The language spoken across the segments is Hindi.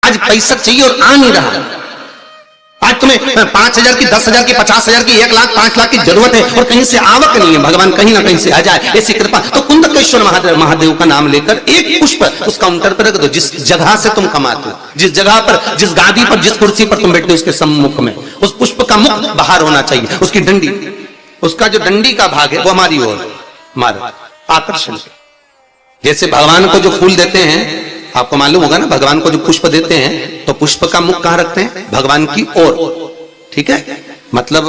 आज पैसा चाहिए और आ नहीं रहा। आज तुम्हें 5,000 की, 10,000 की, 50,000 की, 1 लाख, 5 लाख की जरूरत है और कहीं से आवक नहीं है। भगवान कहीं ना कहीं से आ जाए, ऐसी कृपा। तो कुंदकेश्वर महादेव का नाम लेकर एक पुष्प उस काउंटर पर रख दो, जिस जगह से तुम कमाते हो, जिस जगह पर, जिस गादी पर, जिस कुर्सी पर तुम बैठे हो, उसके सम्मुख में उस पुष्प का मुख बाहर होना चाहिए। उसकी डंडी, उसका जो डंडी का भाग है वो हमारी ओर, हमारा आकर्षण। जैसे भगवान को जो फूल देते हैं, आपको मालूम होगा ना, भगवान को जो पुष्प देते हैं तो पुष्प का मुख कहां रखते हैं? भगवान की ओर। ठीक है, मतलब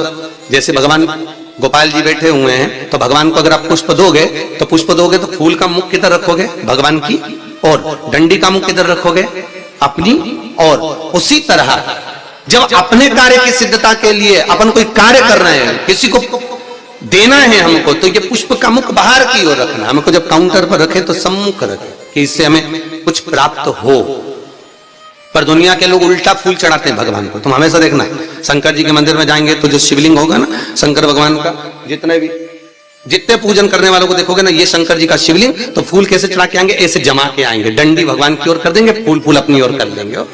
जैसे भगवान गोपाल जी बैठे हुए हैं तो भगवान को अगर आप पुष्प दोगे तो फूल का मुख किधर रखोगे? भगवान की ओर। डंडी का मुख किधर रखोगे? अपनी ओर। उसी तरह जब अपने कार्य की सिद्धता के लिए अपन कोई कार्य कर रहे हैं, किसी को देना है हमको, तो ये पुष्प का मुख बाहर की ओर रखना। हमको जब काउंटर पर रखे तो सम्मुख रखे कि इससे हमें कुछ प्राप्त हो। पर दुनिया के लोग उल्टा फूल चढ़ाते हैं भगवान को। तुम हमेशा देखना, शंकर जी के मंदिर में जाएंगे तो जो शिवलिंग होगा ना शंकर भगवान का, जितने पूजन करने वालों को देखोगे ना, ये शंकर जी का शिवलिंग, तो फूल कैसे चढ़ा के आएंगे? ऐसे जमा के आएंगे, डंडी भगवान की ओर कर देंगे, फूल अपनी ओर कर देंगे।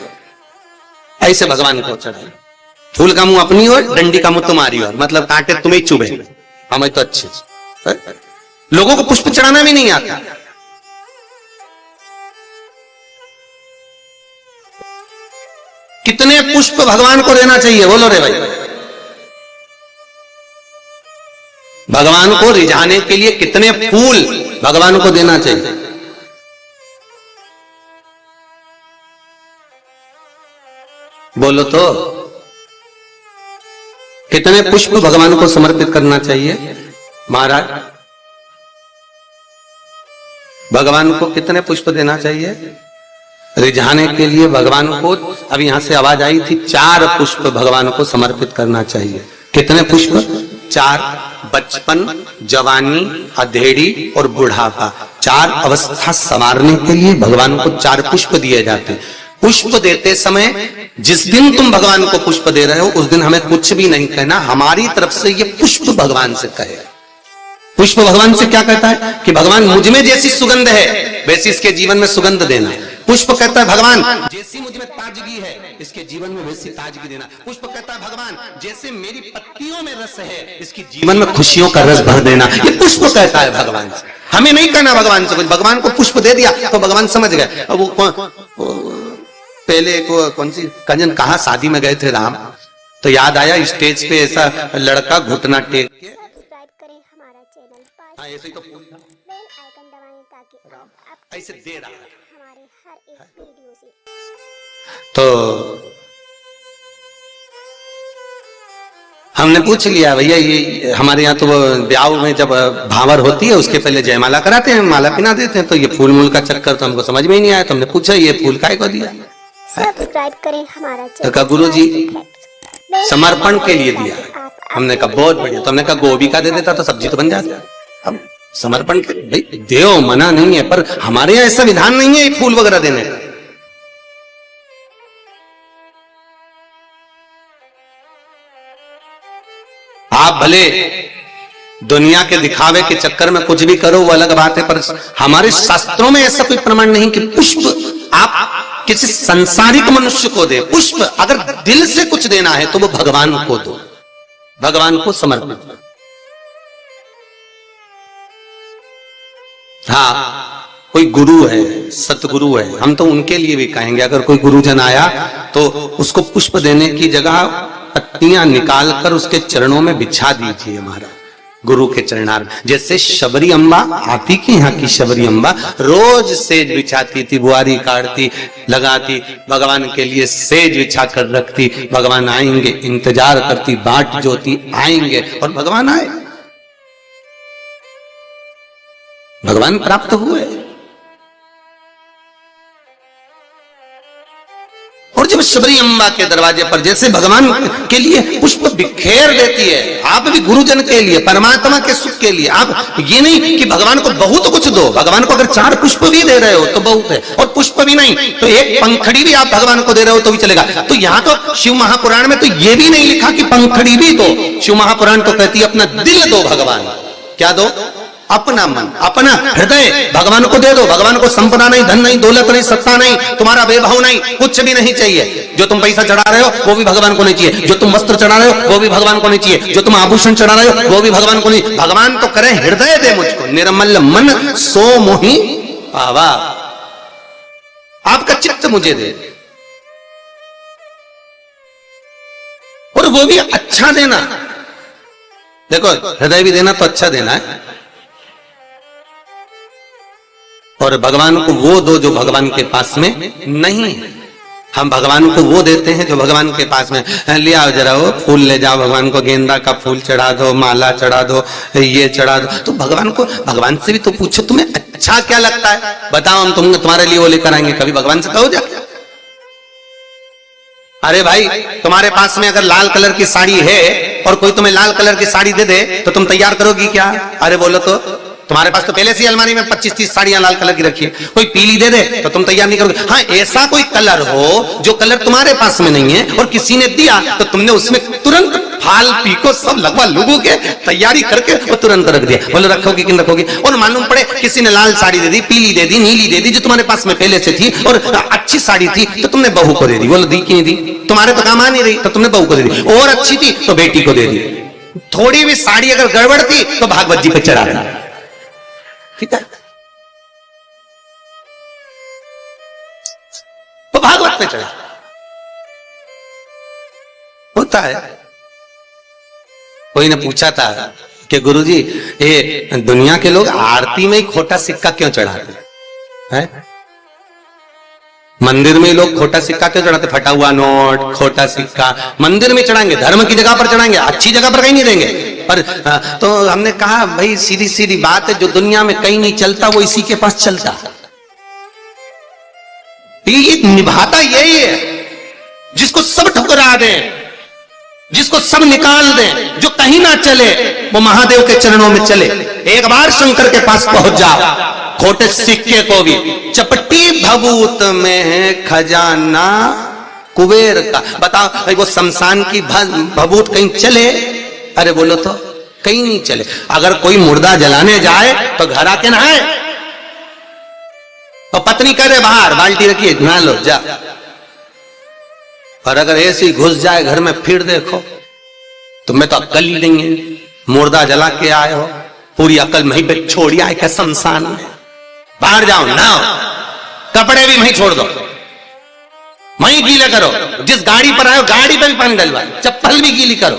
ऐसे भगवान को चढ़ाए, फूल का मुंह अपनी ओर, डंडी का मुंह तुम्हारी ओर, मतलब कांटे तुम्हें चुभे, हमें तो अच्छे। लोगों को पुष्प चढ़ाना भी नहीं आता। कितने पुष्प भगवान को देना चाहिए? बोलो रे भाई। भगवान को रिझाने के लिए कितने फूल भगवान को देना चाहिए? बोलो तो, कितने पुष्प भगवान को समर्पित करना चाहिए? महाराज, भगवान को कितने पुष्प देना चाहिए रिझाने के लिए? भगवान को, अभी यहां से आवाज आई थी, 4 पुष्प भगवान को समर्पित करना चाहिए। कितने पुष्प? 4। बचपन, जवानी, अधेड़ी और बुढ़ापा, 4 अवस्था संवारने के लिए भगवान को 4 पुष्प दिए जाते हैं। पुष्प देते समय जिस दिन तुम भगवान को पुष्प दे रहे हो उस दिन हमें कुछ भी नहीं कहना, हमारी तरफ से ये पुष्प भगवान से कहे। पुष्प भगवान से क्या कहता है कि भगवान मुझ में जैसी सुगंध है वैसी इसके जीवन में सुगंध देना। पुष्प कहता है भगवान जैसी मुझ में ताजगी है इसके जीवन में वैसी ताजगी देना। पुष्प कहता है भगवान जैसे मेरी पत्तियों में रस है इसके जीवन में खुशियों का रस भर देना। ये पुष्प कहता है भगवान से। हमें नहीं कहना भगवान से कुछ, भगवान को पुष्प दे दिया तो भगवान समझ गए। अब वो पहले को कौन सी कंजन कहा शादी में गए थे राम, तो याद आया स्टेज पे ऐसा लड़का घुटना टेक के, सब्सक्राइब करें हमारा चैनल, ऐसे ही तो फूल था, बेल आइकन दबाएं ताकि आप ऐसे दे रहा है हमारे हर एक वीडियो से। तो हमने पूछ लिया भैया ये हमारे यहाँ तो ब्याह में जब भावर होती है उसके पहले जयमाला कराते हैं, माला पिना देते हैं, तो ये फूल मूल का चक्कर तो हमको समझ में ही नहीं आया। तो हमने पूछा ये फूल काहे को दिया? सब्सक्राइब करें हमारा चैनल। तो गुरु जी समर्पण के लिए दिया। हमने कहा बहुत बढ़िया। तो हमने कहा गोभी का दे देता तो सब्जी तो बन जाती। अब समर्पण के भाई देव मना नहीं है, पर हमारे यहाँ ऐसा विधान नहीं है फूल वगैरह देने का। आप भले दुनिया के दिखावे के चक्कर में कुछ भी करो वो अलग बात है, पर हमारे शास्त्रों में ऐसा कोई प्रमाण नहीं कि पुष्प आप किसी संसारिक मनुष्य को दे। पुष्प अगर दिल से कुछ देना है तो वो भगवान को दो, भगवान को समर्पित। हाँ, कोई गुरु है, सतगुरु है, हम तो उनके लिए भी कहेंगे अगर कोई गुरुजन आया तो उसको पुष्प देने की जगह पत्तियां निकाल कर उसके चरणों में बिछा दीजिए महाराज, गुरु के चरणार। जैसे शबरी अम्बा, आप ही के यहाँ की शबरी अम्बा रोज सेज बिछाती थी, बुआरी काटती, लगाती, भगवान के लिए सेज बिछा कर रखती। भगवान आएंगे इंतजार करती, बाट जोती आएंगे और भगवान आए, भगवान प्राप्त हुए। और जब शबरी अम्बा के दरवाजे पर जैसे भगवान के लिए पुष्प बिखेर देती है, आप भी गुरुजन के लिए, परमात्मा के सुख के लिए। आप ये नहीं कि भगवान को बहुत कुछ दो, भगवान को अगर 4 पुष्प भी दे रहे हो तो बहुत है, और पुष्प भी नहीं तो एक पंखड़ी भी आप भगवान को दे रहे हो तो भी चलेगा। तो यहाँ तो शिव महापुराण में तो ये भी नहीं लिखा कि पंखड़ी भी दो। शिव महापुराण तो कहती है अपना दिल दो भगवान। क्या दो? अपना मन, अपना हृदय भगवान को दे दो। भगवान को संपदा नहीं, धन नहीं, दौलत नहीं, सत्ता नहीं, तुम्हारा वैभव नहीं, कुछ भी नहीं चाहिए। जो तुम पैसा चढ़ा रहे हो वो भी भगवान को नहीं चाहिए, जो तुम वस्त्र चढ़ा रहे हो वो भी भगवान को नहीं चाहिए, जो तुम आभूषण चढ़ा रहे हो वो भी भगवान को नहीं। भगवान तो करें हृदय दे मुझको, निर्मल मन सो मोहि पावा, आपका चित्त मुझे दे, और वो भी अच्छा देना। देखो हृदय भी देना तो अच्छा देना है, और भगवान को वो दो जो भगवान के पास में नहीं है। हम भगवान को वो देते हैं जो भगवान के पास में, ले आओ जरा वो फूल ले जाओ, भगवान को गेंदा का फूल चढ़ा दो, माला चढ़ा दो, ये चढ़ा दो। तो भगवान से भी तो पूछो तुम्हें अच्छा क्या लगता है, बताओ हम तुम्हारे लिए वो लेकर आएंगे। कभी भगवान से कहो जाके, अरे भाई तुम्हारे पास में अगर लाल कलर की साड़ी है और कोई तुम्हें लाल कलर की साड़ी दे दे तो तुम तैयार करोगी क्या? अरे बोलो तो, तुम्हारे पास तो पहले से अलमारी में 25-30 साड़ियां लाल कलर की रखी है, कोई पीली दे दे तो तुम तैयार नहीं करोगे। हाँ, ऐसा कोई कलर हो जो कलर तुम्हारे पास में नहीं है और किसी ने दिया तो तुमने उसमें तुरंत फाल पीको सब लगवा लुगू के तैयारी करके वो तुरंत रख दिया। बोलो रखोगी कि नहीं रखोगी? और मालूम पड़े किसी ने लाल साड़ी दे दी, पीली दे दी, नीली दे दी, जो तुम्हारे पास में पहले से थी और अच्छी साड़ी थी तो तुमने बहू को दे दी। बोलो दी कि नहीं दी? तुम्हारे तो काम आ नहीं रही तो तुमने बहू को दे दी, और अच्छी थी तो बेटी को दे दी। थोड़ी भी साड़ी अगर गड़बड़ थी तो भागवत जी पे चढ़ा दी, ठीक है? तो भागवत पे चढ़ा होता है। कोई ने पूछा था कि गुरुजी ये दुनिया के लोग आरती में ही खोटा सिक्का क्यों चढ़ाते हैं? मंदिर में लोग खोटा सिक्का क्यों चढ़ाते? फटा हुआ नोट, खोटा सिक्का मंदिर में चढ़ाएंगे, धर्म की जगह पर चढ़ाएंगे, अच्छी जगह पर कहीं नहीं देंगे। पर तो हमने कहा भाई सीधी सीधी बात है, जो दुनिया में कहीं नहीं चलता वो इसी के पास चलता। ये निभाता यही है, जिसको सब ठुकरा दे, जिसको सब निकाल दे, जो कहीं ना चले वो महादेव के चरणों में चले। एक बार शंकर के पास पहुंच जाओ, खोटे सिक्के को भी, चपटी भभूत में है खजाना कुबेर का। बताओ भाई वो शमशान की भभूत कहीं चले? अरे बोलो तो कहीं नहीं चले। अगर कोई मुर्दा जलाने जाए तो घर आके नहाए, और पत्नी करे बाहर बाल्टी रखिए नहा लो जा। और अगर ऐसे ही घुस जाए घर में फिर देखो तुम्हें तो अक्ल ही नहीं है। मुर्दा जला के आए हो, पूरी अक्ल वहीं पे छोड़ी आए क्या शमशान में? बाहर जाओ नहाओ, कपड़े भी वहीं छोड़ दो, वहीं गीले करो, जिस गाड़ी पर आए हो गाड़ी पे भी पानी डलवाओ, चप्पल भी गीली करो।